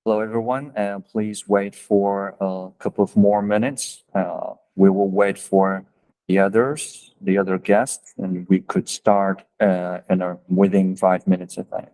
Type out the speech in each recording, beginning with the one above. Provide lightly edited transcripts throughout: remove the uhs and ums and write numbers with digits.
Hello, everyone. Please wait for a couple of more minutes. We will wait for the other guests, and we could start within 5 minutes, I think.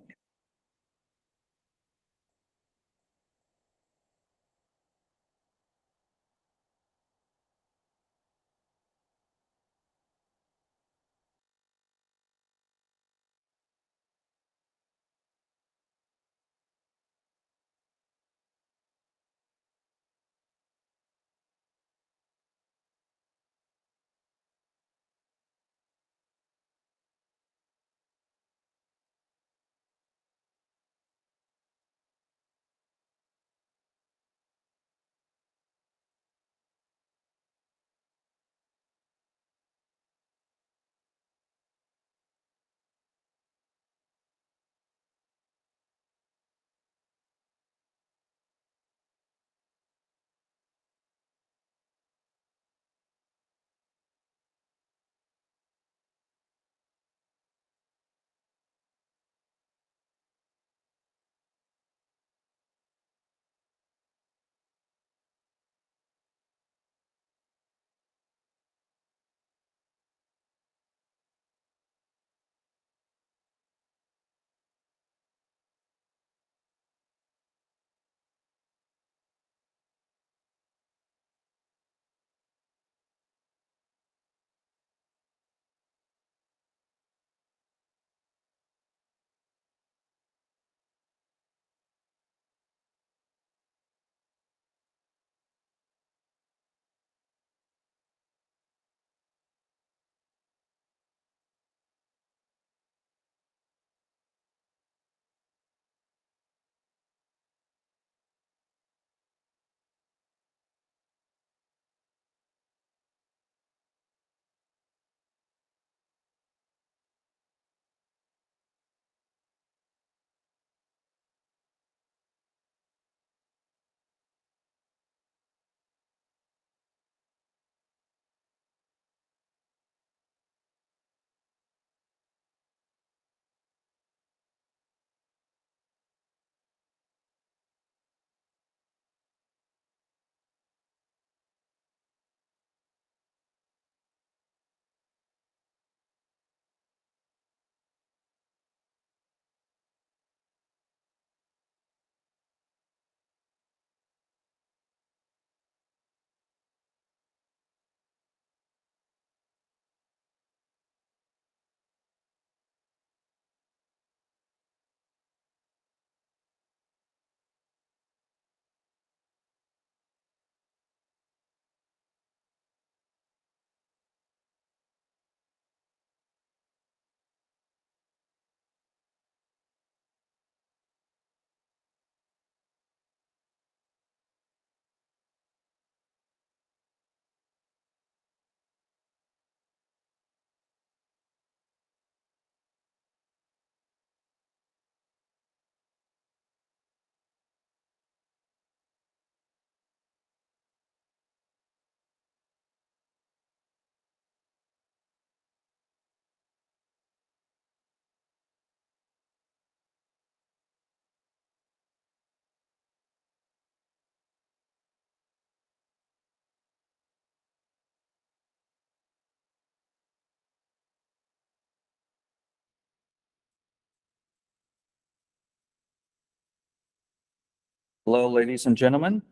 Hello, ladies and gentlemen.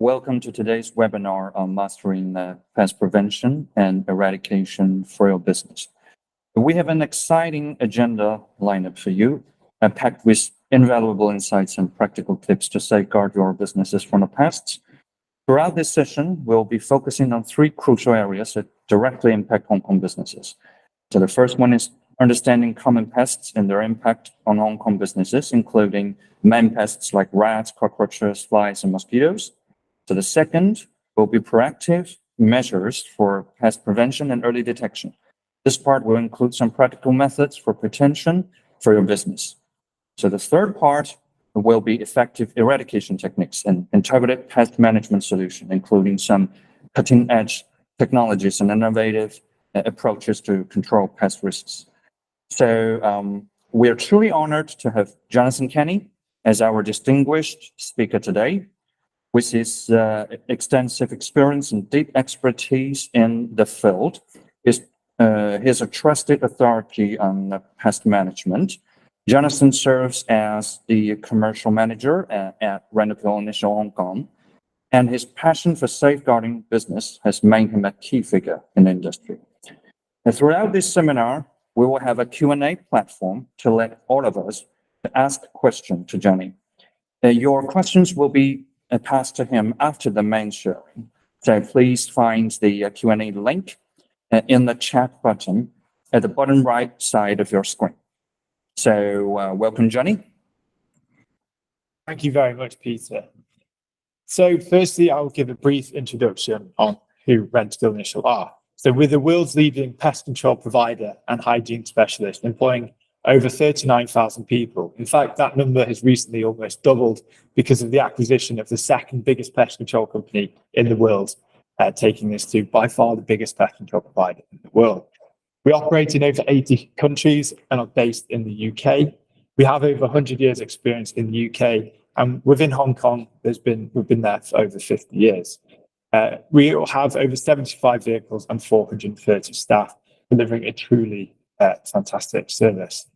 Welcome to today's webinar on mastering pest prevention and eradication for your business. We have an exciting agenda lineup for you, packed with invaluable insights and practical tips to safeguard your businesses from the pests. Throughout this session, we'll be focusing on 3 crucial areas that directly impact Hong Kong businesses. So the first one is understanding common pests and their impact on Hong Kong businesses, including main pests like rats, cockroaches, flies, and mosquitoes. So the second will be proactive measures for pest prevention and early detection. This part will include some practical methods for prevention for your business. So the third part will be effective eradication techniques and integrated pest management solution, including some cutting-edge technologies and innovative approaches to control pest risks. So we are truly honored to have Jonathan Kenny, as our distinguished speaker today. With his extensive experience and deep expertise in the field, he's a trusted authority on pest management. Jonathan serves as the commercial manager at Rentokil Initial Hong Kong, and his passion for safeguarding business has made him a key figure in the industry. And throughout this seminar, we will have a Q&A platform to let all of us ask a question to Johnny. Your questions will be passed to him after the main sharing. So please find the Q&A link in the chat button at the bottom right side of your screen. So welcome, Johnny. Thank you very much, Peter. So firstly, I'll give a brief introduction on who Rentokil Initial are. So we're the world's leading pest control provider and hygiene specialist, employing over 39,000 people. In fact, that number has recently almost doubled because of the acquisition of the second biggest pest control company in the world, taking us to by far the biggest pest control provider in the world. We operate in over 80 countries and are based in the UK. We have over 100 years experience in the UK, and within Hong Kong, we've been there for over 50 years. We have over 75 vehicles and 430 staff, delivering a truly fantastic service.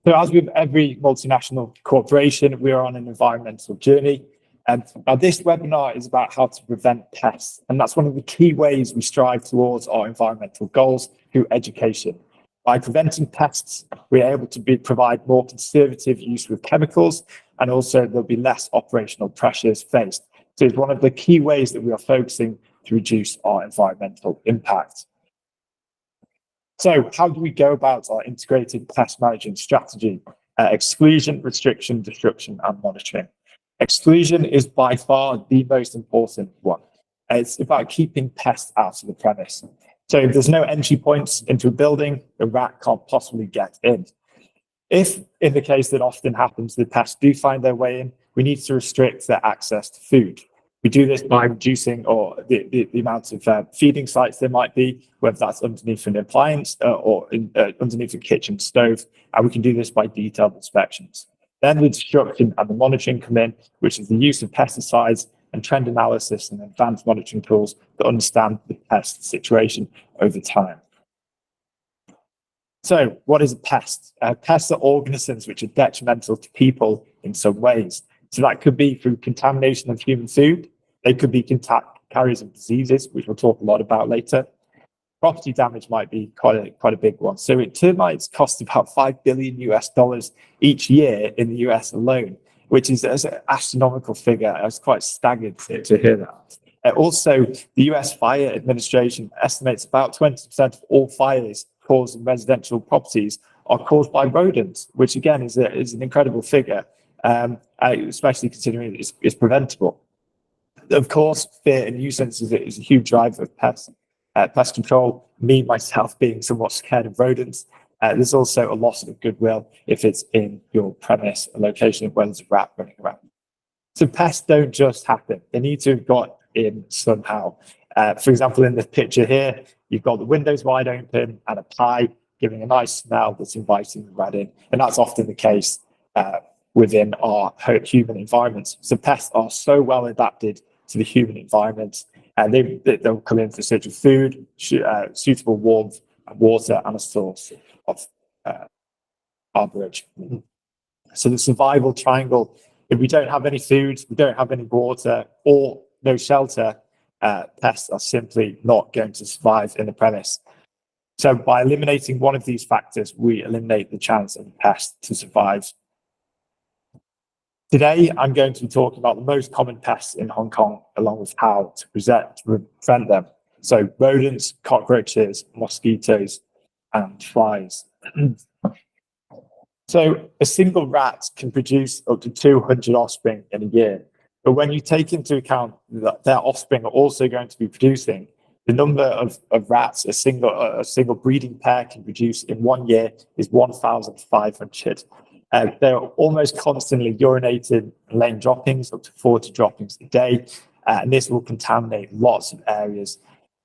So as with every multinational corporation, we are on an environmental journey. Now this webinar is about how to prevent pests. And that's one of the key ways we strive towards our environmental goals through education. By preventing pests, we're able to provide more conservative use with chemicals, and also there'll be less operational pressures faced. So it's one of the key ways that we are focusing to reduce our environmental impact. So how do we go about our integrated pest management strategy? Exclusion, restriction, destruction, and monitoring. Exclusion is by far the most important one. It's about keeping pests out of the premise. So if there's no entry points into a building, a rat can't possibly get in. If, in the case that often happens, the pests do find their way in, we need to restrict their access to food. We do this by reducing the amount of feeding sites there might be, whether that's underneath an appliance or underneath a kitchen stove, and we can do this by detailed inspections. Then the destruction and the monitoring come in, which is the use of pesticides and trend analysis and advanced monitoring tools to understand the pest situation over time. So what is a pest? Pests are organisms which are detrimental to people in some ways. So that could be through contamination of human food. They could be carriers of diseases, which we'll talk a lot about later. Property damage might be quite a big one. So termites cost about $5 billion each year in the US alone, which is an astronomical figure. I was quite staggered to hear that. Also, the US Fire Administration estimates about 20% of all fires caused in residential properties are caused by rodents, which again is an incredible figure, especially considering it's preventable. Of course, fear and nuisance is a huge driver of pest control. Me, myself, being somewhat scared of rodents. There's also a loss of goodwill if it's in your premise, a location where there's a rat running around. So pests don't just happen. They need to have got in somehow. For example, in this picture here, you've got the windows wide open and a pie giving a nice smell that's inviting the rat in. And that's often the case within our human environments. So pests are so well adapted to the human environment, and they'll come in for search of food, suitable warmth and water, and a source of arborage. So the survival triangle, if we don't have any food, we don't have any water, or no shelter, pests are simply not going to survive in the premise. So by eliminating one of these factors, we eliminate the chance of the pest to survive. Today, I'm going to be talking about the most common pests in Hong Kong, along with how to prevent them. So rodents, cockroaches, mosquitoes, and flies. So a single rat can produce up to 200 offspring in a year. But when you take into account that their offspring are also going to be producing, the number of rats a single breeding pair can produce in 1 year is 1,500. They're almost constantly urinating and laying droppings, up to 40 droppings a day. And this will contaminate lots of areas,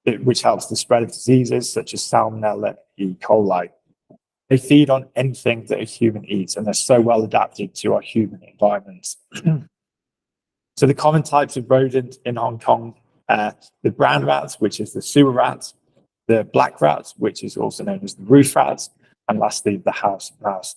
which helps the spread of diseases such as Salmonella, E. coli. They feed on anything that a human eats, and they're so well adapted to our human environments. So the common types of rodent in Hong Kong, the brown rats, which is the sewer rats, the black rats, which is also known as the roof rats, and lastly, the house mouse.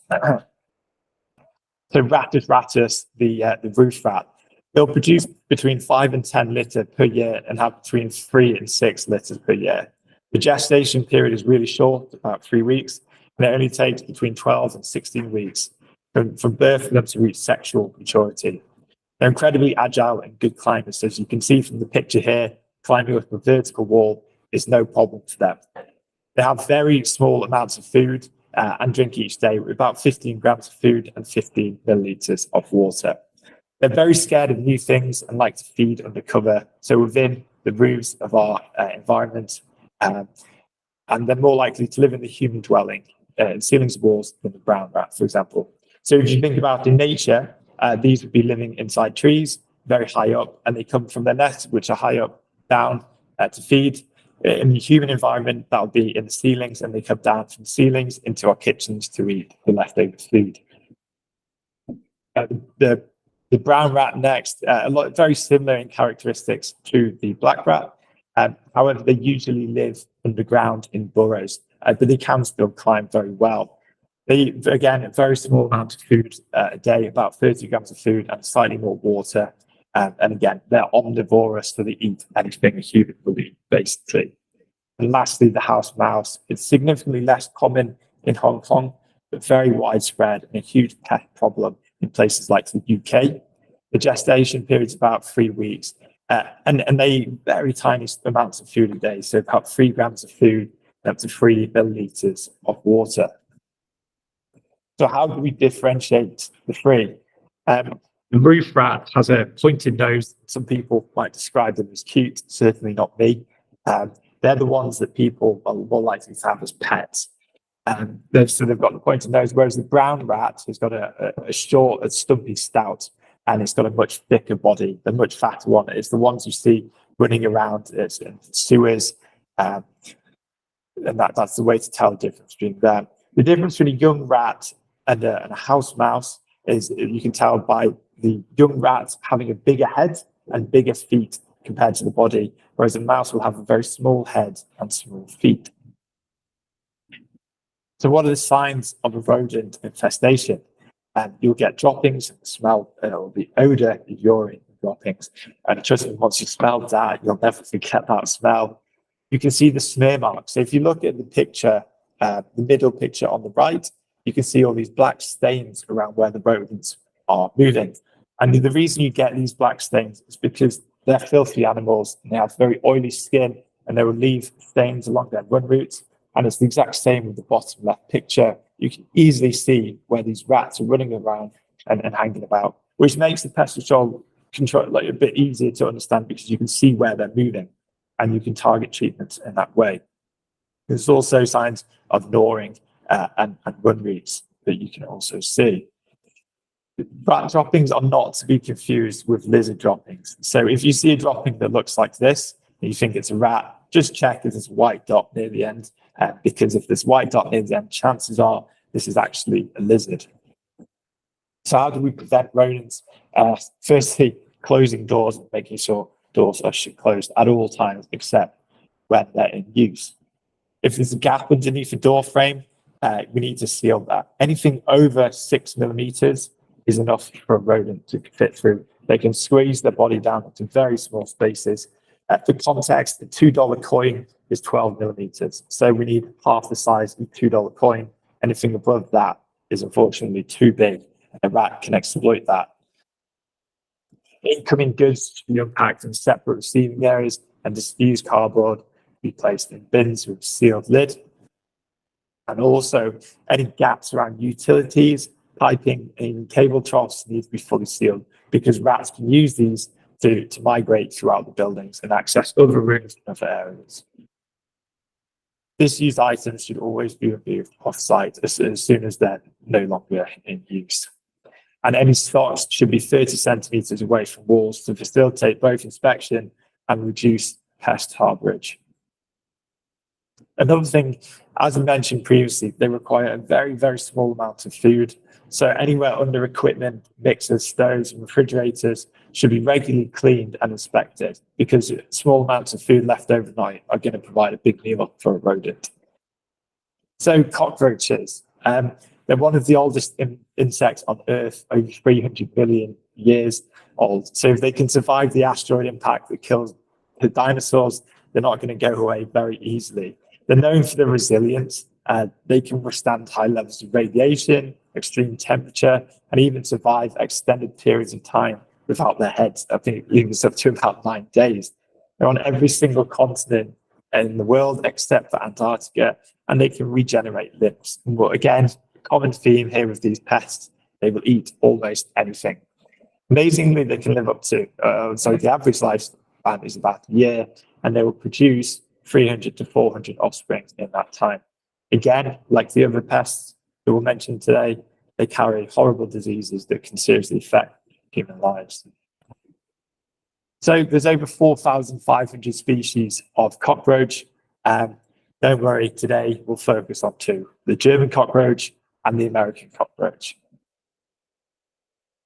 So Rattus rattus, the roof rat, they'll produce between 5 and 10 litter per year and have between 3 and 6 litters per year. The gestation period is really short, about 3 weeks, and it only takes between 12 and 16 weeks from birth for them to reach sexual maturity. They're incredibly agile and good climbers. As you can see from the picture here, climbing up a vertical wall is no problem for them. They have very small amounts of food and drink each day, with about 15 grams of food and 15 milliliters of water. They're very scared of new things and like to feed undercover, so within the roofs of our environment, and they're more likely to live in the human dwelling, in ceilings of walls, than the brown rat, for example. So if you think about in nature, these would be living inside trees, very high up, and they come from their nests, which are high up, down to feed. In the human environment, that would be in the ceilings, and they come down from the ceilings into our kitchens to eat the leftover food. The brown rat next, very similar in characteristics to the black rat. However, they usually live underground in burrows, but they can still climb very well. They, again, a very small amount of food a day, about 30 grams of food and slightly more water. And again, they're omnivorous, so they eat anything a human will eat, basically. And lastly, the house mouse. It's significantly less common in Hong Kong, but very widespread and a huge pest problem in places like the UK. The gestation period is about 3 weeks, and they eat very tiny amounts of food a day, so about 3 grams of food and up to 3 milliliters of water. So how do we differentiate the three? The roof rat has a pointed nose. Some people might describe them as cute, certainly not me. They're the ones that people are more likely to have as pets. So they've got the pointed nose, whereas the brown rat has got a short, a stumpy snout, and it's got a much thicker body, the much fatter one. It's the ones you see running around in sewers, and that's the way to tell the difference between them. The difference between a young rat and a house mouse is you can tell by the young rat having a bigger head and bigger feet compared to the body, whereas a mouse will have a very small head and small feet. So what are the signs of a rodent infestation? You'll get droppings, smell, or the odor of urine droppings. And trust me, once you smell that, you'll never forget that smell. You can see the smear marks. So if you look at the picture, the middle picture on the right, you can see all these black stains around where the rodents are moving. And the reason you get these black stains is because they're filthy animals and they have very oily skin, and they will leave stains along their run routes. And it's the exact same with the bottom left picture. You can easily see where these rats are running around and hanging about, which makes the pest control like a bit easier to understand because you can see where they're moving and you can target treatment in that way. There's also signs of gnawing and run routes that you can also see. Rat droppings are not to be confused with lizard droppings. So if you see a dropping that looks like this and you think it's a rat, just check if there's a white dot near the end, because if there's white dot near the end, chances are this is actually a lizard. So how do we prevent rodents? Firstly, closing doors and making sure doors are closed at all times except when they're in use. If there's a gap underneath the door frame, we need to seal that. Anything over 6 millimeters is enough for a rodent to fit through. They can squeeze their body down into very small spaces. For context, the $2 coin is 12 millimeters. So we need half the size of a $2 coin. Anything above that is unfortunately too big. A rat can exploit that. Incoming goods should be unpacked in separate receiving areas, and disused cardboard be placed in bins with a sealed lid. And also, any gaps around utilities, piping, and even cable troughs need to be fully sealed because rats can use these to migrate throughout the buildings and access other rooms and other areas. Disused items should always be removed off-site as soon as they're no longer in use. And any stocks should be 30 centimeters away from walls to facilitate both inspection and reduce pest harborage. Another thing, as I mentioned previously, they require a very, very small amount of food. So anywhere under equipment, mixers, stoves, and refrigerators should be regularly cleaned and inspected, because small amounts of food left overnight are going to provide a big meal for a rodent. So cockroaches, they're one of the oldest insects on Earth, over 300 million years old. So if they can survive the asteroid impact that kills the dinosaurs, they're not going to go away very easily. They're known for their resilience. They can withstand high levels of radiation, extreme temperature, and even survive extended periods of time without their heads. I think even up to about 9 days. They're on every single continent in the world except for Antarctica, and they can regenerate limbs. But again, common theme here with these pests, they will eat almost anything. Amazingly, they can live up to, the average lifespan is about a year, and they will produce 300 to 400 offspring in that time. Again, like the other pests that we'll mention today, they carry horrible diseases that can seriously affect human lives. So there's over 4,500 species of cockroach. Don't worry, today we'll focus on two, the German cockroach and the American cockroach.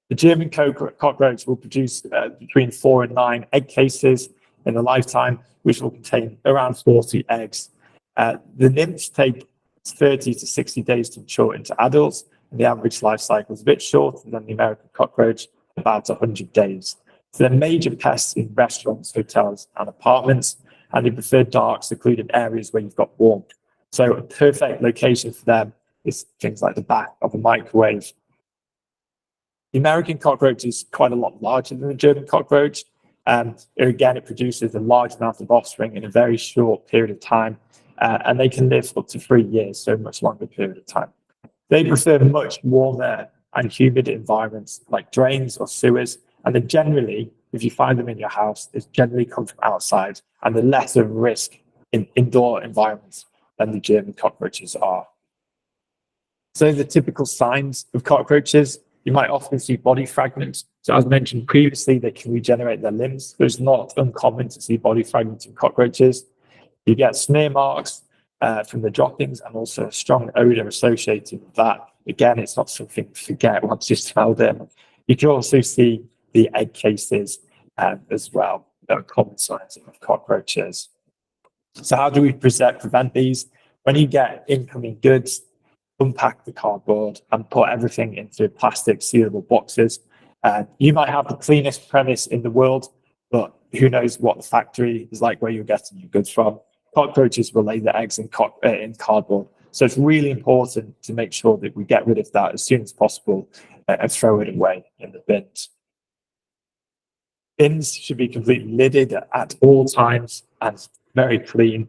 The German cockroach will produce between 4 and 9 egg cases in a lifetime, which will contain around 40 eggs. The nymphs take 30 to 60 days to mature into adults, and the average life cycle is a bit shorter than the American cockroach, about 100 days. So they're major pests in restaurants, hotels, and apartments, and they prefer dark, secluded areas where you've got warmth. So a perfect location for them is things like the back of a microwave. The American cockroach is quite a lot larger than the German cockroach. Again, it produces a large amount of offspring in a very short period of time, and they can live up to 3 years, so a much longer period of time. They prefer much warmer and humid environments like drains or sewers, and then generally, if you find them in your house, they generally come from outside, and they're less of a risk in indoor environments than the German cockroaches are. So the typical signs of cockroaches, you might often see body fragments. So as mentioned previously, they can regenerate their limbs. So it's not uncommon to see body fragments in cockroaches. You get smear marks from the droppings, and also a strong odor associated with that. Again, it's not something to forget once you've smelled them. You can also see the egg cases as well, that are common signs of cockroaches. So how do we prevent these? When you get incoming goods, unpack the cardboard and put everything into plastic sealable boxes. You might have the cleanest premise in the world, but who knows what the factory is like where you're getting your goods from. Cockroaches will lay their eggs in cardboard. So it's really important to make sure that we get rid of that as soon as possible and throw it away in the bins. Bins should be completely lidded at all times and very clean.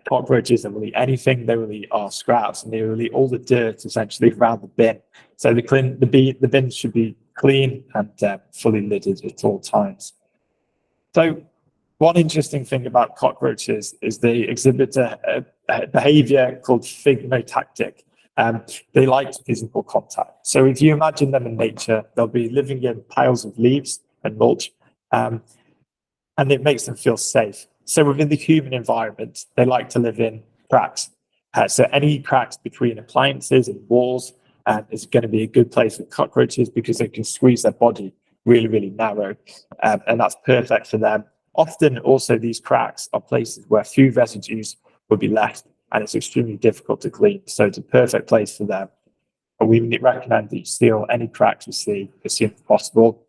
Cockroaches that will eat anything, they will eat our scraps, and they will eat all the dirt essentially around the bin. So the bins should be clean and fully lidded at all times. So one interesting thing about cockroaches is they exhibit a behavior called phygmotactic. They like physical contact. So if you imagine them in nature, they'll be living in piles of leaves and mulch, and it makes them feel safe. So within the human environment, they like to live in cracks. So any cracks between appliances and walls is going to be a good place for cockroaches, because they can squeeze their body really, really narrow. And that's perfect for them. Often also these cracks are places where food residues will be left, and it's extremely difficult to clean. So it's a perfect place for them. And we recommend that you seal any cracks you see as soon as possible.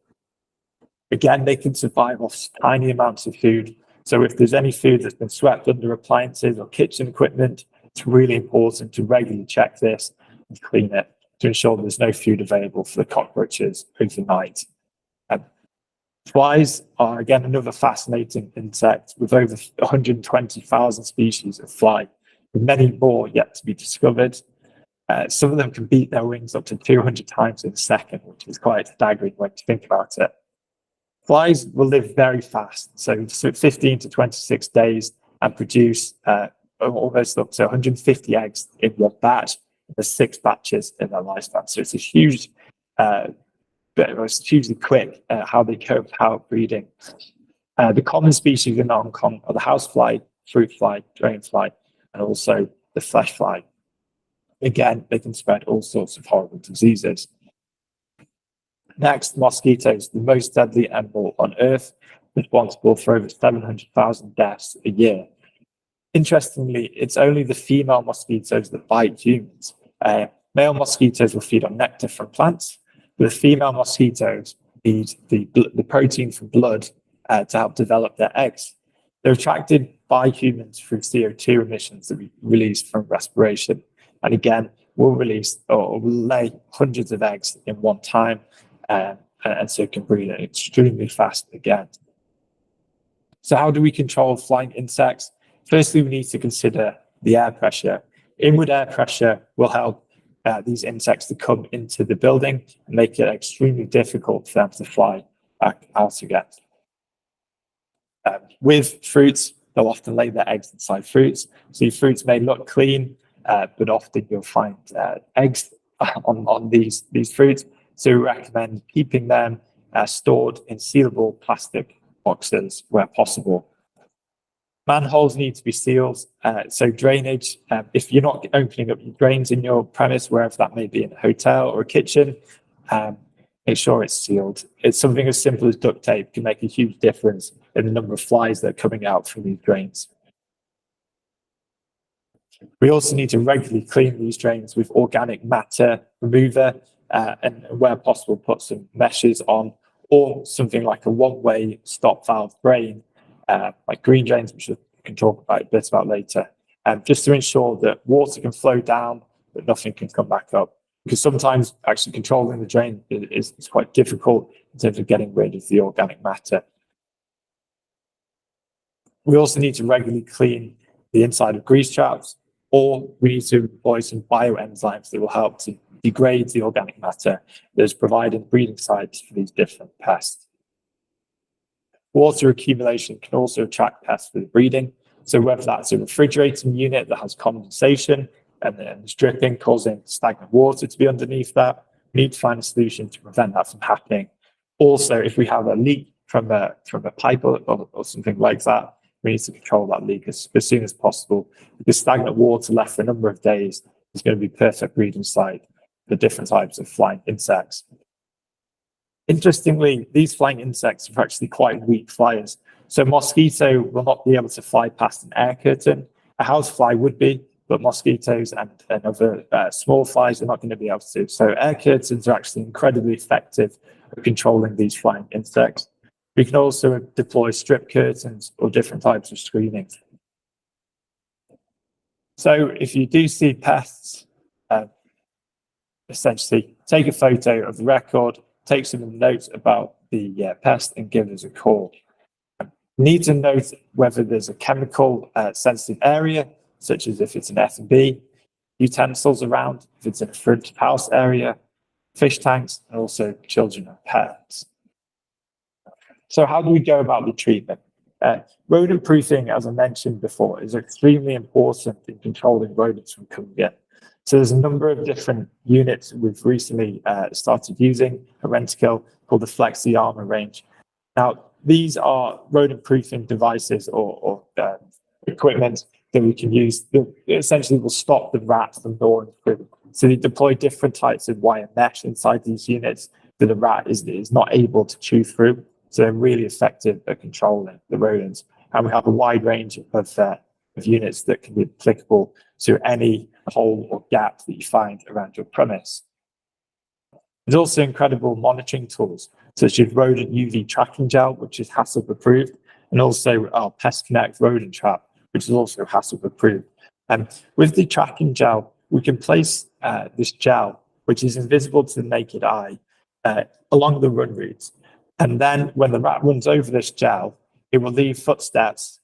Again, they can survive off tiny amounts of food. So if there's any food that's been swept under appliances or kitchen equipment, it's really important to regularly check this and clean it to ensure there's no food available for the cockroaches overnight. Flies are, again, another fascinating insect with over 120,000 species of fly, with many more yet to be discovered. Some of them can beat their wings up to 200 times in a second, which is quite staggering when you think about it. Flies will live very fast, so 15 to 26 days, and produce almost up to 150 eggs in one batch. There's 6 batches in their lifespan, so it's a huge, it's hugely quick how they cope, how breeding. The common species in Hong Kong are the housefly, fruit fly, drain fly, and also the flesh fly. Again, they can spread all sorts of horrible diseases. Next, mosquitoes, the most deadly animal on Earth, responsible for over 700,000 deaths a year. Interestingly, it's only the female mosquitoes that bite humans. Male mosquitoes will feed on nectar from plants, but the female mosquitoes need the protein from blood to help develop their eggs. They're attracted by humans through CO2 emissions that we release from respiration. And again, will release or will lay hundreds of eggs in one time, and so can breed extremely fast again. So how do we control flying insects? Firstly, we need to consider the air pressure. Inward air pressure will help these insects to come into the building and make it extremely difficult for them to fly back out again. With fruits, they'll often lay their eggs inside fruits. So your fruits may look clean, but often you'll find eggs on these fruits. So we recommend keeping them stored in sealable plastic boxes where possible. Manholes need to be sealed. So drainage, if you're not opening up your drains in your premise, wherever that may be, in a hotel or a kitchen, make sure it's sealed. It's something as simple as duct tape can make a huge difference in the number of flies that are coming out from these drains. We also need to regularly clean these drains with organic matter remover, and where possible, put some meshes on, or something like a one-way stop valve drain, like green drains, which we can talk about a bit about later, just to ensure that water can flow down, but nothing can come back up. Because sometimes actually controlling the drain is quite difficult in terms of getting rid of the organic matter. We also need to regularly clean the inside of grease traps, or we need to employ some bioenzymes that will help to degrade the organic matter that is providing breeding sites for these different pests. Water accumulation can also attract pests for the breeding. So whether that's a refrigerating unit that has condensation and it's dripping, causing stagnant water to be underneath that, we need to find a solution to prevent that from happening. Also, if we have a leak from a pipe or something like that, we need to control that leak as soon as possible, because stagnant water left for a number of days is going to be perfect breeding site for different types of flying insects. Interestingly, these flying insects are actually quite weak flyers. So mosquito will not be able to fly past an air curtain. A housefly would be, but mosquitoes and other small flies are not going to be able to. So air curtains are actually incredibly effective at controlling these flying insects. We can also deploy strip curtains or different types of screening. So if you do see pests, essentially take a photo of the record, take some notes about the pest and give us a call. Need to note whether there's a chemical sensitive area, such as if it's an F&B, utensils around, if it's in a front of house area, fish tanks, and also children and pets. So how do we go about the treatment? Rodent proofing, as I mentioned before, is extremely important in controlling rodents from coming in. So there's a number of different units we've recently started using at Rentokil called the Flexi Armor range. Now, these are rodent proofing devices or equipment that we can use that essentially will stop the rats from gnawing through. So they deploy different types of wire mesh inside these units that the rat is not able to chew through. So they're really effective at controlling the rodents. And we have a wide range of units that can be applicable to any hole or gap that you find around your premise. There's also incredible monitoring tools, such as rodent UV tracking gel, which is HACCP approved, and also our Pest Connect rodent trap, which is also HACCP approved. And with the tracking gel, we can place this gel, which is invisible to the naked eye, along the run routes. And then when the rat runs over this gel, it will leave footsteps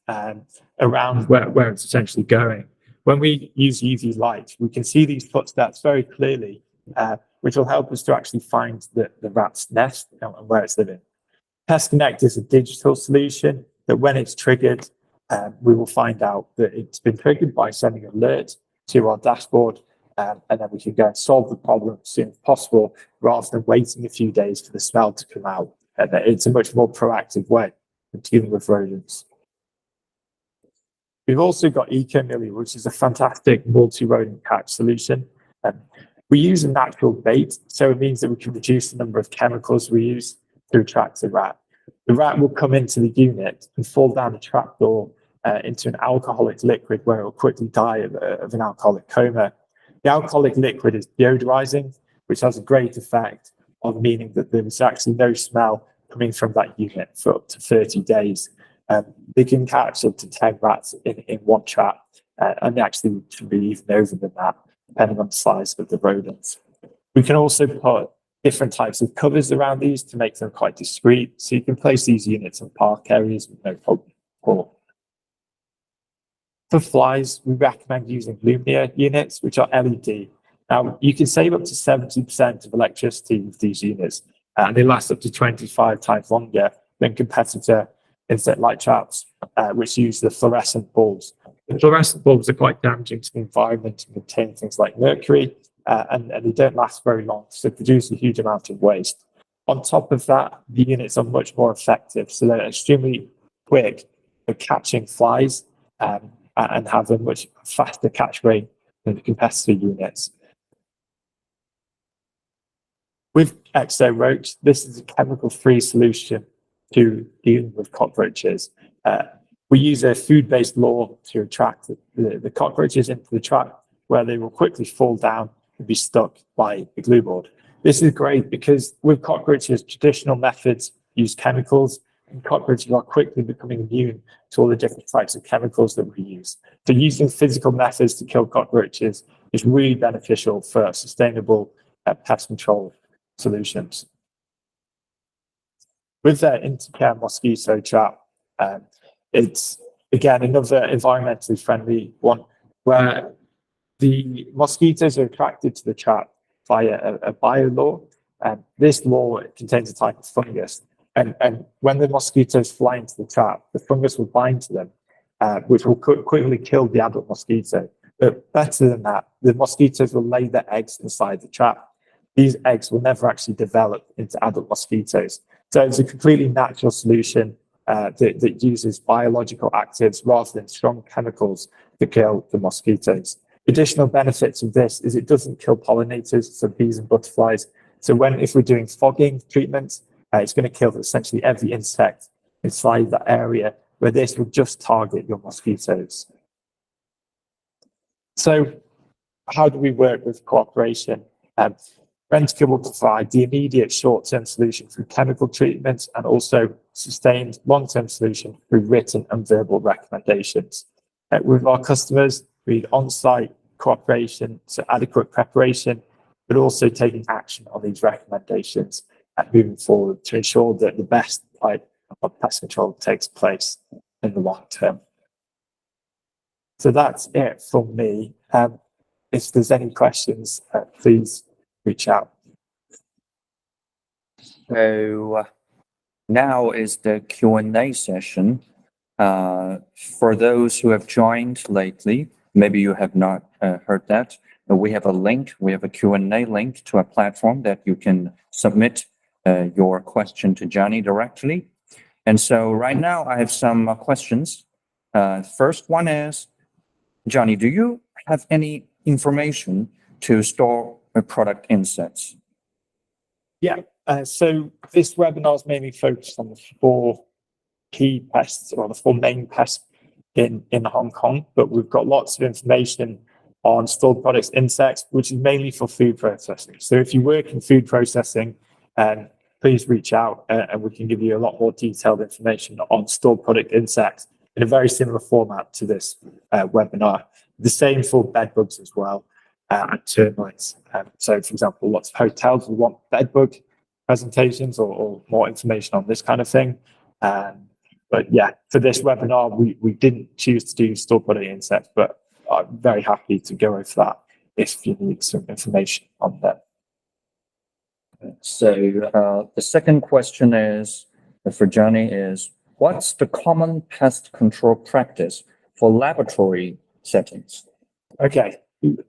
around where it's essentially going. When we use UV light, we can see these footsteps very clearly, which will help us to actually find the rat's nest and where it's living. Pest Connect is a digital solution that when it's triggered, we will find out that it's been triggered by sending an alert to our dashboard, and then we can go and solve the problem as soon as possible, rather than waiting a few days for the smell to come out. And it's a much more proactive way of dealing with rodents. We've also got EcoMilli, which is a fantastic multi-rodent catch solution. We use a natural bait, so it means that we can reduce the number of chemicals we use to attract the rat. The rat will come into the unit and fall down the trapdoor into an alcoholic liquid where it will quickly die of an alcoholic coma. The alcoholic liquid is deodorizing, which has a great effect on meaning that there is actually no smell coming from that unit for up to 30 days. They can catch up to 10 rats in one trap, and actually can be even over than that, depending on the size of the rodents. We can also put different types of covers around these to make them quite discreet, so you can place these units in park areas with no problem at all. For flies, we recommend using Lumnia units, which are LED. Now, you can save up to 70% of electricity with these units, and they last up to 25 times longer than competitor insect light traps, which use the fluorescent bulbs. The fluorescent bulbs are quite damaging to the environment and contain things like mercury, and they don't last very long, so produce a huge amount of waste. On top of that, the units are much more effective, so they're extremely quick at catching flies, and have a much faster catch rate than the competitor units. With Exo Roach, this is a chemical-free solution to dealing with cockroaches. We use a food-based lure to attract the cockroaches into the trap, where they will quickly fall down and be stuck by the glue board. This is great because with cockroaches, traditional methods use chemicals, and cockroaches are quickly becoming immune to all the different types of chemicals that we use. So using physical methods to kill cockroaches is really beneficial for sustainable pest control solutions. With the Intercare mosquito trap, it's again another environmentally friendly one where the mosquitoes are attracted to the trap via a biolure. This lure contains a type of fungus. And when the mosquitoes fly into the trap, the fungus will bind to them, which will quickly kill the adult mosquito. But better than that, the mosquitoes will lay their eggs inside the trap. These eggs will never actually develop into adult mosquitoes. So it's a completely natural solution that uses biological actives rather than strong chemicals to kill the mosquitoes. Additional benefits of this is it doesn't kill pollinators, so bees and butterflies. So if we're doing fogging treatments, it's going to kill essentially every insect inside that area, where this will just target your mosquitoes. So how do we work with cooperation? Rentokil will provide the immediate short-term solution through chemical treatments and also sustained long-term solution through written and verbal recommendations. With our customers, we need on-site cooperation, so adequate preparation, but also taking action on these recommendations and moving forward to ensure that the best type of pest control takes place in the long term. So that's it from me. If there's any questions, please reach out. So now is the Q&A session. For those who have joined lately, maybe you have not heard that, but we have a link, we have a Q&A link to a platform that you can submit your question to Johnny directly. And so right now I have some questions. First one is, Johnny, do you have any information to store product insets? Yeah, so this webinar is mainly focused on the 4 key pests, or the 4 main pests in Hong Kong, but we've got lots of information on stored products insects, which is mainly for food processing. So if you work in food processing, please reach out and we can give you a lot more detailed information on stored product insects in a very similar format to this webinar. The same for bed bugs as well, and termites. So for example, lots of hotels will want bed bug presentations or more information on this kind of thing. But yeah, for this webinar, we didn't choose to do stored product insects, but I'm very happy to go over that if you need some information on that. So the second question is, for Johnny, is what's the common pest control practice for laboratory settings? Okay,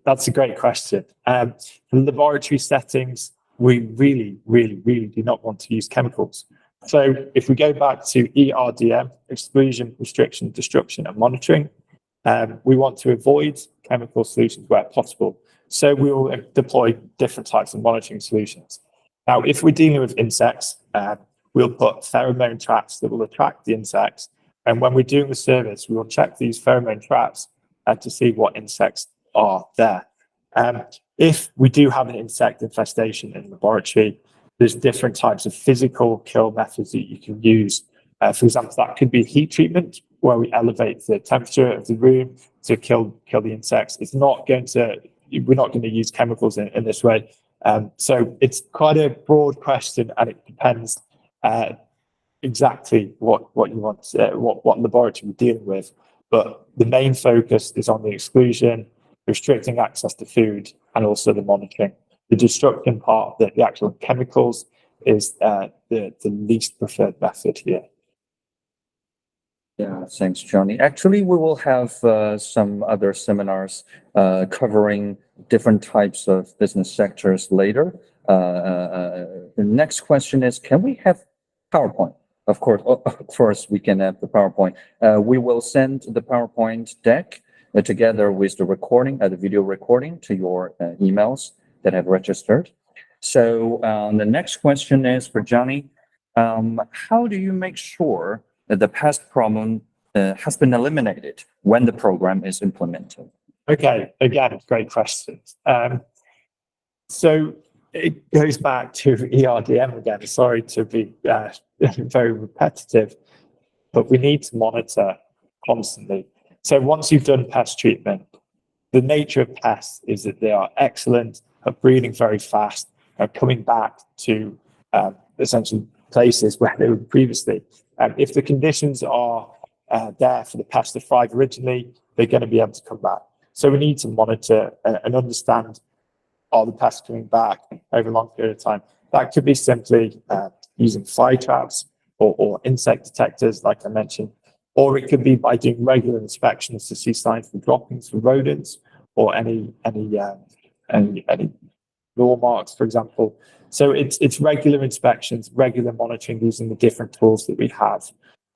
that's a great question. For laboratory settings, we really do not want to use chemicals. So if we go back to ERDM, exclusion, restriction, destruction, and monitoring, We want to avoid chemical solutions where possible. So we will deploy different types of monitoring solutions. Now, if we're dealing with insects, we'll put pheromone traps that will attract the insects. And when we're doing the service, we will check these pheromone traps to see what insects are there. If we do have an insect infestation in the laboratory, there's different types of physical kill methods that you can use. For example, that could be heat treatment, where we elevate the temperature of the room to kill the insects. We're not going to use chemicals in this way. So it's quite a broad question, and it depends exactly what you want, what laboratory you're dealing with. But the main focus is on the exclusion, restricting access to food, and also the monitoring. The destruction part, the actual chemicals, is the least preferred method here. Yeah, thanks, Johnny. Actually, we will have some other seminars covering different types of business sectors later. The next question is, can we have PowerPoint? Of course, we can have the PowerPoint. We will send the PowerPoint deck together with the recording, the video recording, to your emails that have registered. So the next question is for Johnny. How do you make sure that the pest problem has been eliminated when the program is implemented? Okay, again, great questions. So it goes back to ERDM again. Sorry to be very repetitive, but we need to monitor constantly. So once you've done pest treatment, the nature of pests is that they are excellent at breeding very fast, coming back to essentially places where they were previously. If the conditions are there for the pest to thrive originally, they're going to be able to come back. So we need to monitor and understand, are the pests coming back over a long period of time? That could be simply using fly traps or insect detectors, like I mentioned, or it could be by doing regular inspections to see signs of droppings from rodents or any law marks, for example. So it's regular inspections, regular monitoring using the different tools that we have.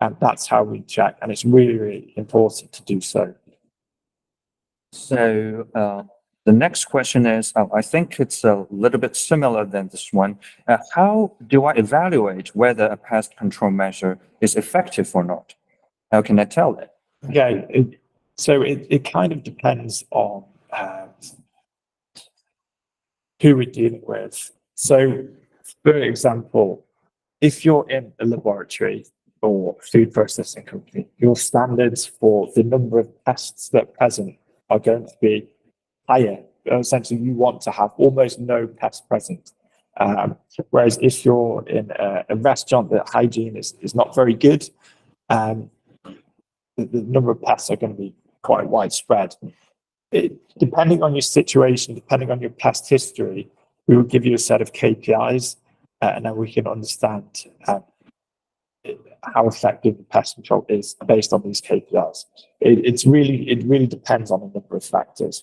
And that's how we check. And it's really, really important to do so. So the next question is, I think it's a little bit similar than this one. How do I evaluate whether a pest control measure is effective or not? How can I tell that? Okay, so it kind of depends on who we're dealing with. So, for example, if you're in a laboratory or food processing company, your standards for the number of pests that are present are going to be higher. Essentially, you want to have almost no pests present. Whereas if you're in a restaurant, that hygiene is not very good, the number of pests are going to be quite widespread. Depending on your situation, depending on your past history, we will give you a set of KPIs, and then we can understand how effective the pest control is based on these KPIs. It really depends on a number of factors.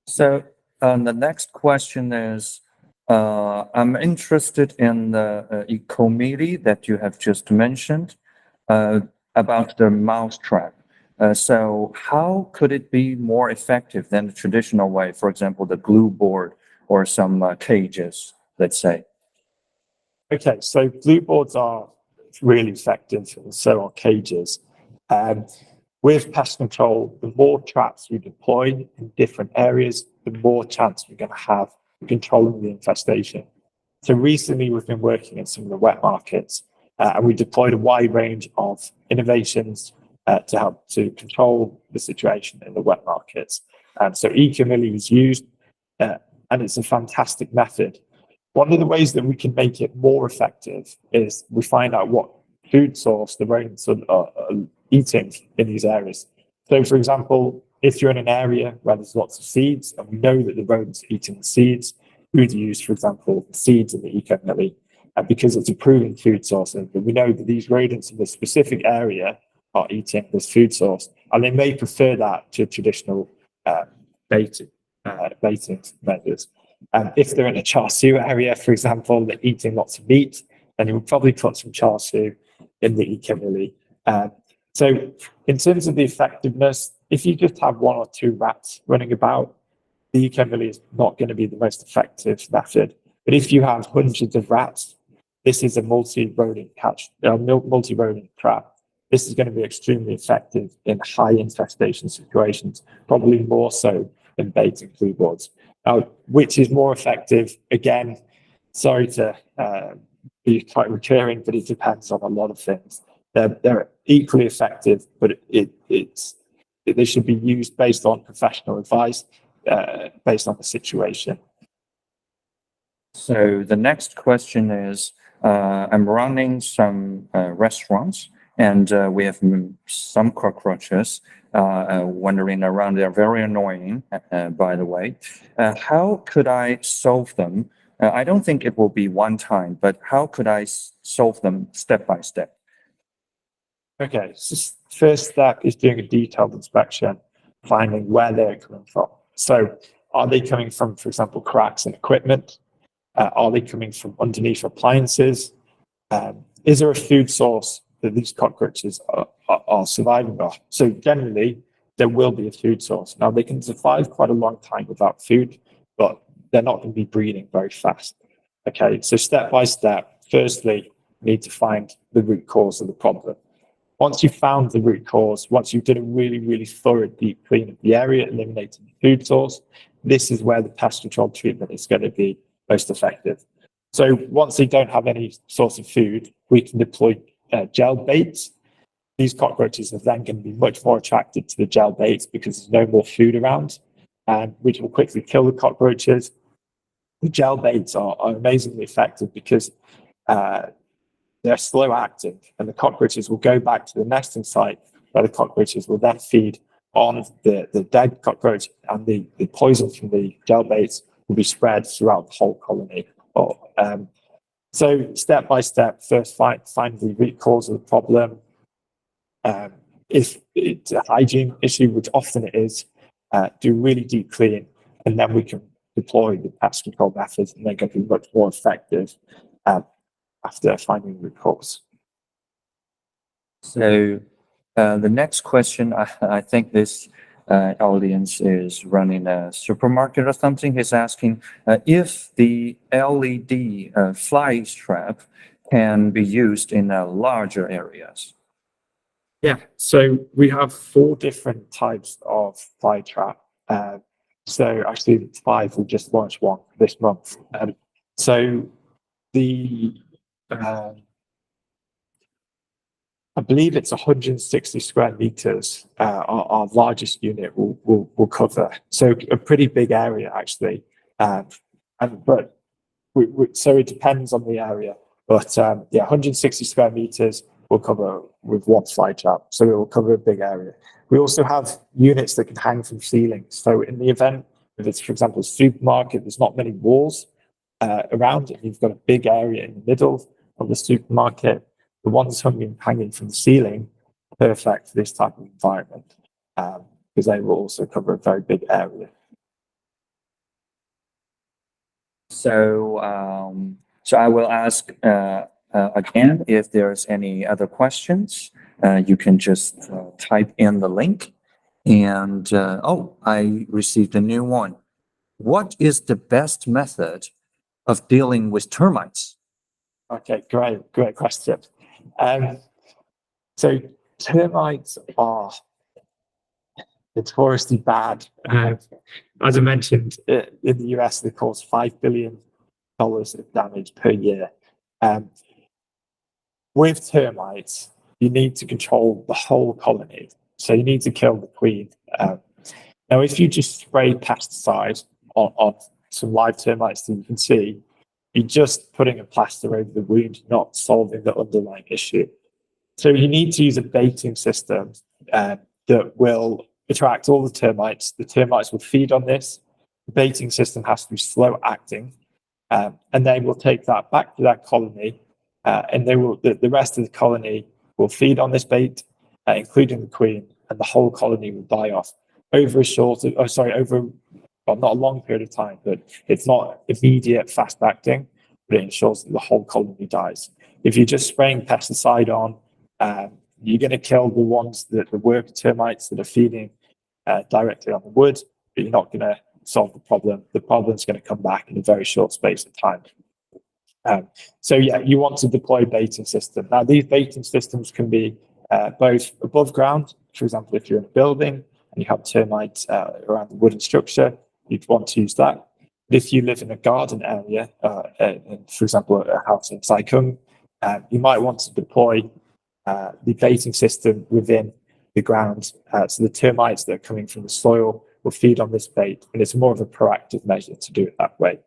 So the next question is, I'm interested in the eco-mealy that you have just mentioned about the mousetrap. So how could it be more effective than the traditional way? For example, the glue board or some cages, let's say. Okay, so glue boards are really effective, and so are cages. With pest control, the more traps we deploy in different areas, the more chance we're going to have of controlling the infestation. So recently, we've been working in some of the wet markets, and we deployed a wide range of innovations to help to control the situation in the wet markets. So eco-mealy is used, and it's a fantastic method. One of the ways that we can make it more effective is we find out what food source the rodents are eating in these areas. So, for example, if you're in an area where there's lots of seeds, and we know that the rodents are eating the seeds, we would use, for example, seeds in the eco-mealy, because it's a proven food source, and we know that these rodents in this specific area are eating this food source, and they may prefer that to traditional baiting measures. If they're in a char siu area, for example, they're eating lots of meat, then you would probably put some char siu in the eco-mealy. So in terms of the effectiveness, if you just have 1 or 2 rats running about, the eco-millie is not going to be the most effective method. But if you have hundreds of rats, this is a multi-rodent trap. This is going to be extremely effective in high infestation situations, probably more so than bait and glue boards. Now, which is more effective? Again, sorry to be quite recurring, but it depends on a lot of things. They're equally effective, but they should be used based on professional advice, based on the situation. So the next question is, I'm running some restaurants, and we have some cockroaches wandering around. They're very annoying, by the way. How could I solve them? I don't think it will be one time, but how could I solve them step by step? Okay, so first step is doing a detailed inspection, finding where they're coming from. So are they coming from, for example, cracks in equipment? Are they coming from underneath appliances? Is there a food source that these cockroaches are surviving off? So generally, there will be a food source. Now, they can survive quite a long time without food, but they're not going to be breeding very fast. Okay, so step by step, firstly, you need to find the root cause of the problem. Once you've found the root cause, once you've done a really, really thorough deep clean of the area, eliminating the food source, this is where the pest control treatment is going to be most effective. So once they don't have any source of food, we can deploy gel baits. These cockroaches are then going to be much more attracted to the gel baits because there's no more food around, which will quickly kill the cockroaches. The gel baits are amazingly effective because they're slow acting, and the cockroaches will go back to the nesting site where the cockroaches will then feed on the dead cockroach, and the poison from the gel baits will be spread throughout the whole colony. So step by step, first find the root cause of the problem. If it's a hygiene issue, which often it is, do really deep clean, and then we can deploy the pest control methods, and they're going to be much more effective after finding the root cause. So the next question, I think this audience is running a supermarket or something, is asking if the LED fly trap can be used in larger areas. Yeah, so we have 4 different types of fly trap. So actually 5, we just launched one this month. So the I believe it's 160 square meters. Our largest unit will cover, so a pretty big area actually. So it depends on the area, but yeah, 160 square meters will cover with one fly trap, so it will cover a big area. We also have units that can hang from ceilings. So in the event, if it's, for example, a supermarket, there's not many walls around, and you've got a big area in the middle of the supermarket, the ones hanging from the ceiling, perfect for this type of environment, because they will also cover a very big area. So, I will ask again, if there's any other questions, you can just type in the link. And I received a new one. What is the best method of dealing with termites? Okay, great question. So termites are notoriously bad. As I mentioned, in the US, they cause $5 billion of damage per year. With termites, you need to control the whole colony. So you need to kill the queen. Now, if you just spray pesticides on some live termites that you can see, you're just putting a plaster over the wound, not solving the underlying issue. So you need to use a baiting system that will attract all the termites. The termites will feed on this. The baiting system has to be slow acting, and they will take that back to that colony, and the rest of the colony will feed on this bait, including the queen, and the whole colony will die off over not a long period of time, but it's not immediate fast acting, but it ensures that the whole colony dies. If you're just spraying pesticide on, you're going to kill the ones that the worker termites that are feeding directly on the wood, but you're not going to solve the problem. The problem's going to come back in a very short space of time. So yeah, you want to deploy baiting system. Now, these baiting systems can be both above ground. For example, if you're in a building and you have termites around the wooden structure, you'd want to use that. But if you live in a garden area, for example, a house in Sai Kung, you might want to deploy the baiting system within the ground. So the termites that are coming from the soil will feed on this bait, and it's more of a proactive measure to do it that way.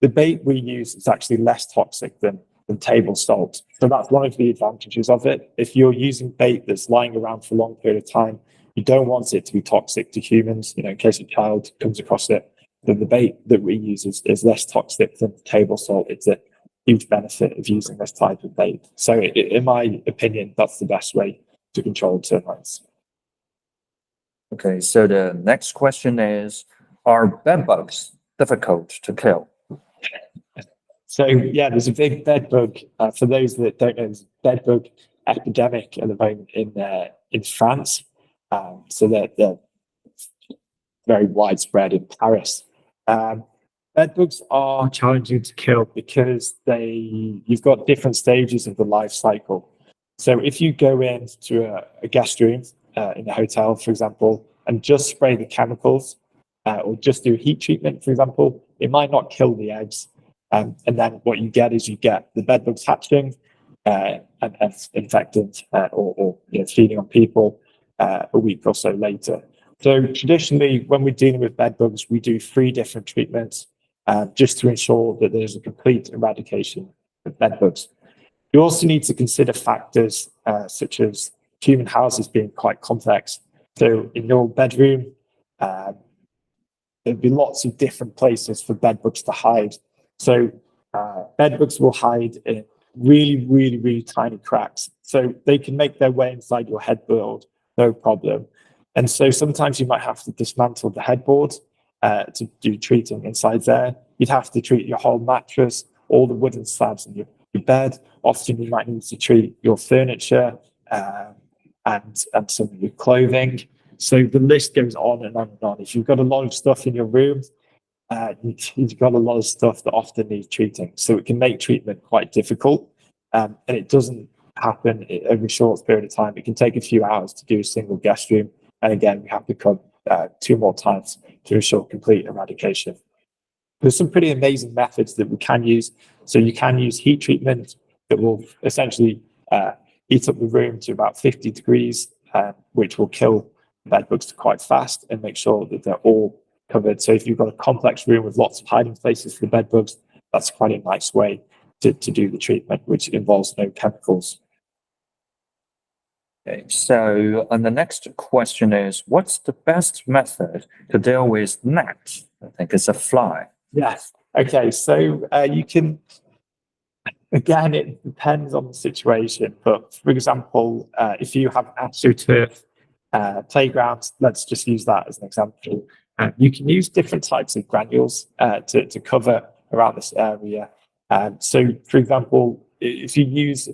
The bait we use is actually less toxic than table salt. So that's one of the advantages of it. If you're using bait that's lying around for a long period of time, you don't want it to be toxic to humans, in case a child comes across it. Then the bait that we use is less toxic than table salt. It's a huge benefit of using this type of bait. So in my opinion, that's the best way to control termites. Okay, so the next question is, are bed bugs difficult to kill? So yeah, there's a big bed bug. For those that don't know, there's a bed bug epidemic at the moment in France. So they're very widespread in Paris. Bed bugs are challenging to kill because you've got different stages of the life cycle. So if you go into a guest room in a hotel, for example, and just spray the chemicals, or just do heat treatment, for example, it might not kill the eggs. And then what you get is the bed bugs hatching and infected or feeding on people a week or so later. So traditionally, when we're dealing with bed bugs, we do 3 different treatments just to ensure that there's a complete eradication of bed bugs. You also need to consider factors such as human houses being quite complex. So in your bedroom, there'd be lots of different places for bed bugs to hide. So bed bugs will hide in really, really, really tiny cracks. So they can make their way inside your headboard, no problem. And so sometimes you might have to dismantle the headboard to do treating inside there. You'd have to treat your whole mattress, all the wooden slabs in your bed. Often you might need to treat your furniture and some of your clothing. So the list goes on and on and on. If you've got a lot of stuff in your room, you've got a lot of stuff that often needs treating. So it can make treatment quite difficult. And it doesn't happen every short period of time. It can take a few hours to do a single guest room. And again, we have to come 2 more times to ensure complete eradication. There's some pretty amazing methods that we can use. So you can use heat treatment that will essentially heat up the room to about 50 degrees, which will kill bed bugs quite fast and make sure that they're all covered. So if you've got a complex room with lots of hiding places for the bed bugs, that's quite a nice way to do the treatment, which involves no chemicals. Okay, so the next question is, what's the best method to deal with gnats? I think it's a fly. Yes. Okay, so you can, again, it depends on the situation. But for example, if you have AstroTurf playgrounds, let's just use that as an example. You can use different types of granules to cover around this area. So, for example, if you use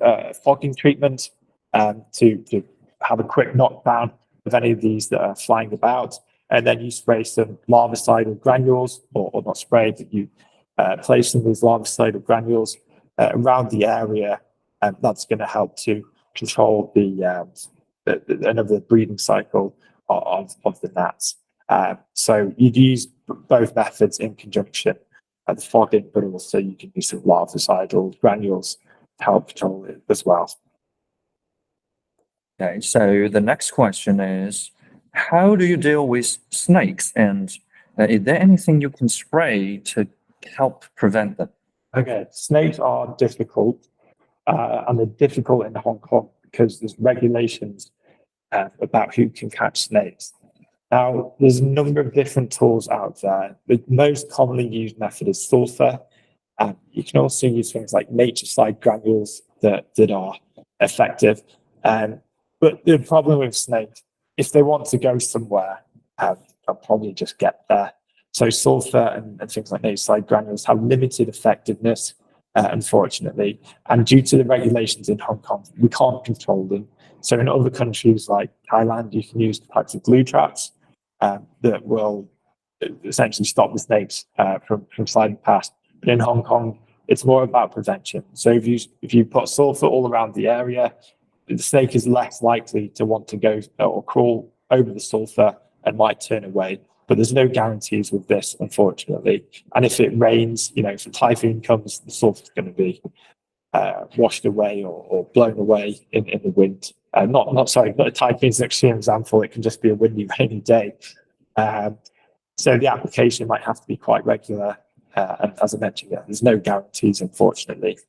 fogging treatment to have a quick knockdown of any of these that are flying about, and then you spray some larvicidal granules, or not spray, but you place some of these larvicidal granules around the area, and that's going to help to control another breeding cycle of the gnats. So you'd use both methods in conjunction, the fogging, but also you can use some larvicidal granules to help control it as well. Okay, so the next question is, how do you deal with snakes? And is there anything you can spray to help prevent them? Okay, snakes are difficult, and they're difficult in Hong Kong because there's regulations about who can catch snakes. Now, there's a number of different tools out there. The most commonly used method is sulfur. You can also use things like nature slide granules that are effective. But the problem with snakes, if they want to go somewhere, they'll probably just get there. So sulfur and things like nature slide granules have limited effectiveness, unfortunately. And due to the regulations in Hong Kong, we can't control them. So in other countries like Thailand, you can use types of glue traps that will essentially stop the snakes from sliding past. But in Hong Kong, it's more about prevention. So if you put sulfur all around the area, the snake is less likely to want to go or crawl over the sulfur and might turn away. But there's no guarantees with this, unfortunately. And if it rains, if a typhoon comes, the sulfur is going to be washed away or blown away in the wind. Not a typhoon is an extreme example. It can just be a windy, rainy day. So the application might have to be quite regular. And as I mentioned, there's no guarantees, unfortunately.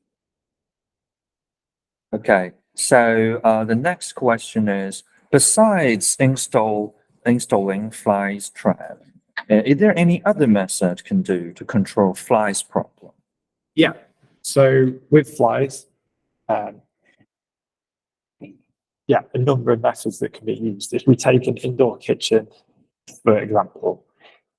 Okay, so the next question is, besides installing flies trap, is there any other method can do to control flies problem? Yeah, so with flies, a number of methods that can be used. If we take an indoor kitchen, for example,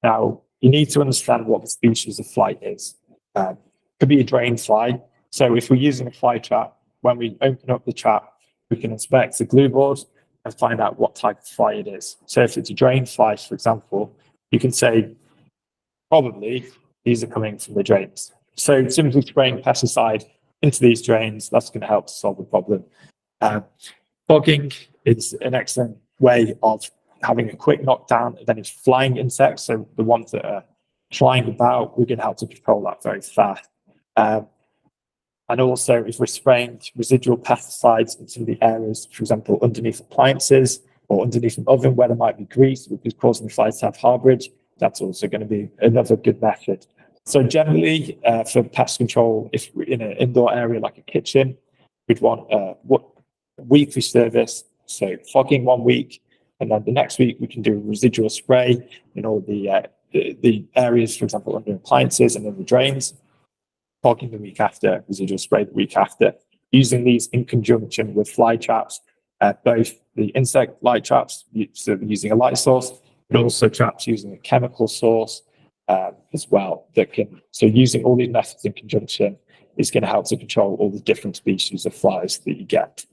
now you need to understand what the species of fly is. Could be a drain fly. So if we're using a fly trap, when we open up the trap, we can inspect the glue board and find out what type of fly it is. So if it's a drain fly, for example, you can say, probably these are coming from the drains. So simply spraying pesticide into these drains, that's going to help to solve the problem. Fogging is an excellent way of having a quick knockdown of any flying insects. So the ones that are flying about, we can help to control that very fast. And also, if we're spraying residual pesticides into the areas, for example, underneath appliances or underneath an oven where there might be grease, which is causing the flies to have harborage, that's also going to be another good method. So generally, for pest control, if we're in an indoor area like a kitchen, we'd want a weekly service. So fogging 1 week, and then the next week we can do residual spray in all the areas, for example, under appliances and in the drains. Fogging the week after, residual spray the week after. Using these in conjunction with fly traps, both the insect light traps, so using a light source, but also traps using a chemical source as well. So using all these methods in conjunction is going to help to control all the different species of flies that you get.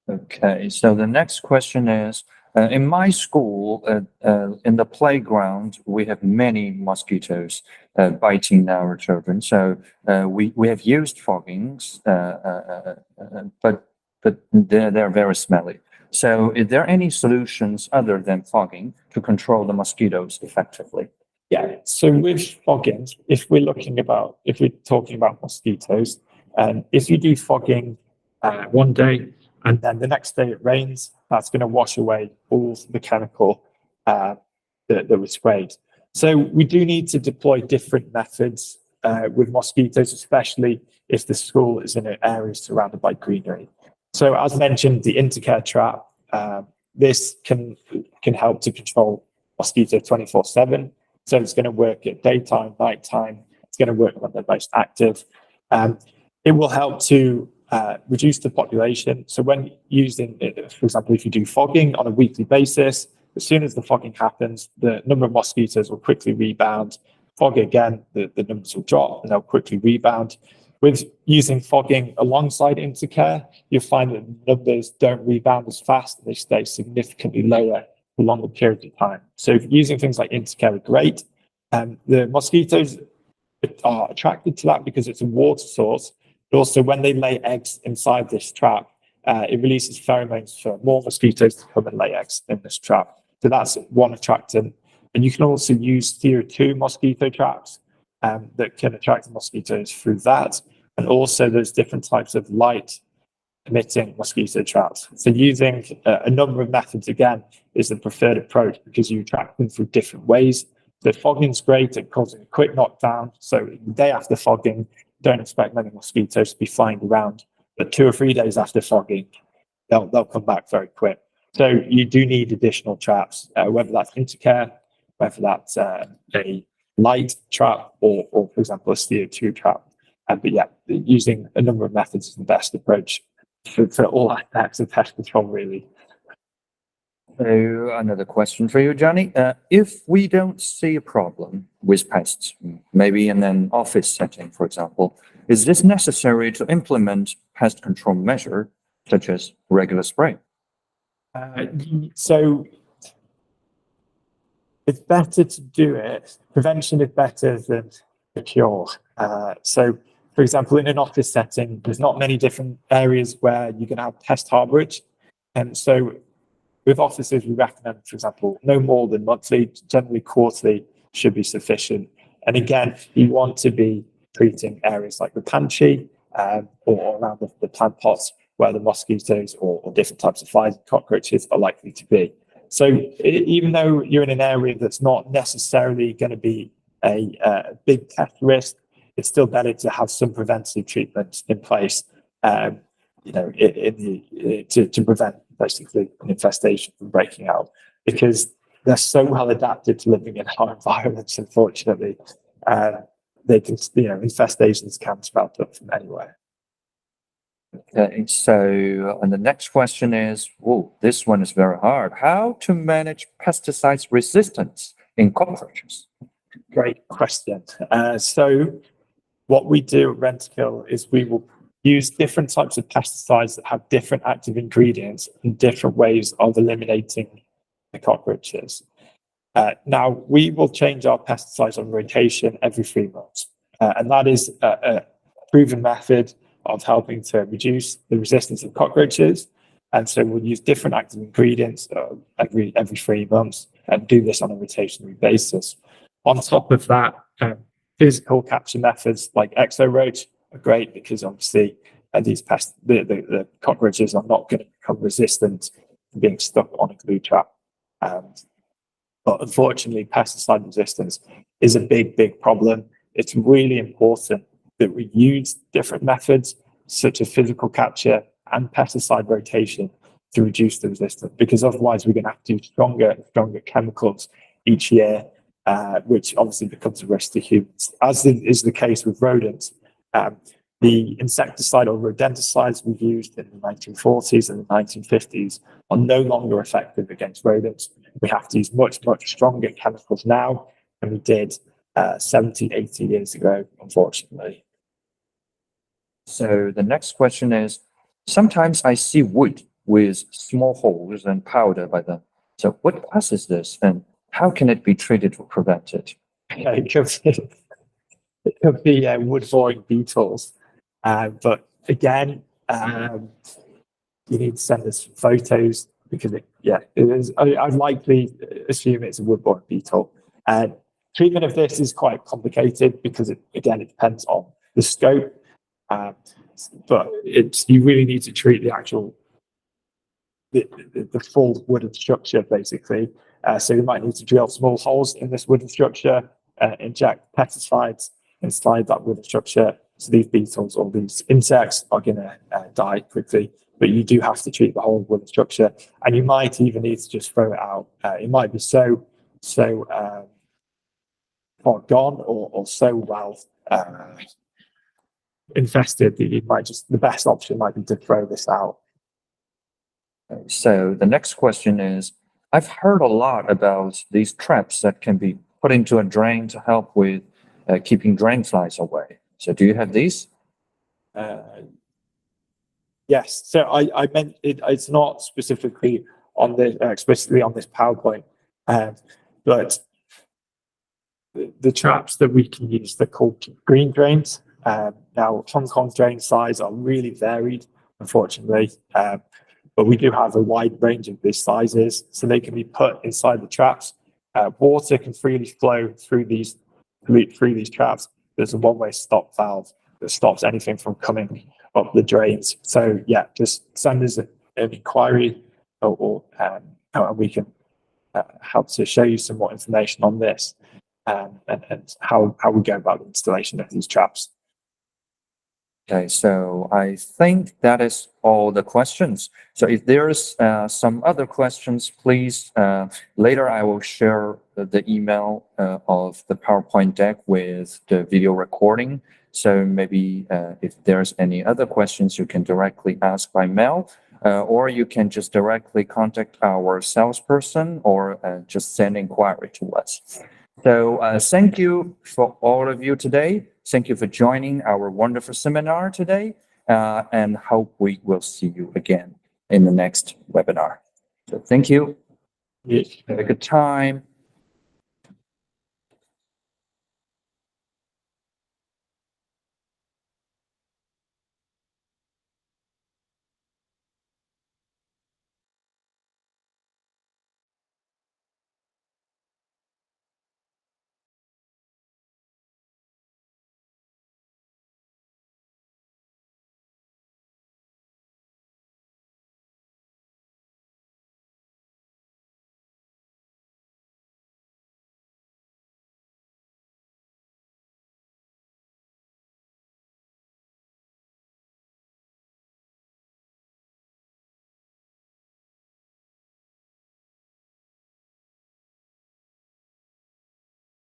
Okay, so the next question is, in my school, in the playground, we have many mosquitoes biting our children. So we have used foggings, but they're very smelly. So is there any solutions other than fogging to control the mosquitoes effectively? Yeah, so with fogging, if we're talking about mosquitoes, if you do fogging one day and then the next day it rains, that's going to wash away all the chemical that was sprayed. So we do need to deploy different methods with mosquitoes, especially if the school is in an area surrounded by greenery. So as mentioned, the intercare trap, this can help to control mosquito 24/7. So it's going to work at daytime, nighttime. It's going to work when they're most active. It will help to reduce the population. So when using it, for example, if you do fogging on a weekly basis, as soon as the fogging happens, the number of mosquitoes will quickly rebound. Fog again, the numbers will drop and they'll quickly rebound. With using fogging alongside intercare, you'll find that the numbers don't rebound as fast and they stay significantly lower for longer periods of time. So using things like intercare are great. The mosquitoes are attracted to that because it's a water source. But also when they lay eggs inside this trap, it releases pheromones for more mosquitoes to come and lay eggs in this trap. So that's one attractant. And you can also use CO2 mosquito traps that can attract the mosquitoes through that. And also there's different types of light emitting mosquito traps. So using a number of methods, again, is the preferred approach because you attract them through different ways. The fogging's great at causing a quick knockdown. So the day after fogging, don't expect many mosquitoes to be flying around. But 2 or 3 days after fogging, they'll come back very quick. So you do need additional traps, whether that's intercare, whether that's a light trap, or for example, a CO2 trap. But yeah, using a number of methods is the best approach for all aspects of pest control, really. So another question for you, Johnny. If we don't see a problem with pests, maybe in an office setting, for example, is this necessary to implement pest control measure such as regular spray? So it's better to do it. Prevention is better than the cure. So, for example, in an office setting, there's not many different areas where you can have pest harborage. And so with offices, we recommend, for example, no more than monthly, generally quarterly should be sufficient. And again, you want to be treating areas like the pantry or around the plant pots where the mosquitoes or different types of flies and cockroaches are likely to be. So even though you're in an area that's not necessarily going to be a big pest risk, it's still better to have some preventive treatment in place, to prevent basically an infestation from breaking out, because they're so well adapted to living in our environments. Unfortunately, they can, infestations can sprout up from anywhere. Okay, so and the next question is, this one is very hard. How to manage pesticides resistance in cockroaches? Great question. So what we do at Rentokil is we will use different types of pesticides that have different active ingredients and different ways of eliminating the cockroaches. Now, we will change our pesticides on rotation every 3 months. And that is a proven method of helping to reduce the resistance of cockroaches. And so we'll use different active ingredients every 3 months and do this on a rotationary basis. On top of that, physical capture methods like exo-roach are great because obviously these pests, the cockroaches are not going to become resistant to being stuck on a glue trap. But unfortunately, pesticide resistance is a big problem. It's really important that we use different methods such as physical capture and pesticide rotation to reduce the resistance, because otherwise we're going to have to use stronger chemicals each year, which obviously becomes a risk to humans, as is the case with rodents. The insecticide or rodenticides we used in the 1940s and the 1950s are no longer effective against rodents. We have to use much stronger chemicals now than we did 70, 80 years ago, unfortunately. So the next question is, sometimes I see wood with small holes and powder by them. So what causes this and how can it be treated to prevent it? It could be wood-boring beetles. But again, you need to send us photos because it is. I'd likely assume it's a wood-boring beetle. Treatment of this is quite complicated because it depends on the scope. But you really need to treat the actual the full wooden structure basically. So you might need to drill small holes in this wooden structure, inject pesticides inside that wooden structure. So these beetles or these insects are going to die quickly, but you do have to treat the whole wooden structure, and you might even need to just throw it out. It might be so far gone or so well infested that the best option might be to throw this out. So the next question is, I've heard a lot about these traps that can be put into a drain to help with keeping drain flies away. So do you have these? Yes. So I meant it's not specifically on the explicitly on this PowerPoint, but the traps that we can use, they're called green drains. Now, Hong Kong drain size are really varied, unfortunately, but we do have a wide range of these sizes, so they can be put inside the traps. Water can freely flow through these traps. There's a one-way stop valve that stops anything from coming up the drains. So yeah, just send us an inquiry, or and we can help to show you some more information on this and how we go about the installation of these traps. Okay, so I think that is all the questions. So if there's some other questions, please, later I will share the email of the PowerPoint deck with the video recording. So maybe if there's any other questions, you can directly ask by mail, or you can just directly contact our salesperson or just send inquiry to us. So thank you for all of you today. Thank you for joining our wonderful seminar today. and hope we will see you again in the next webinar. So thank you. Yeah. Have a good time.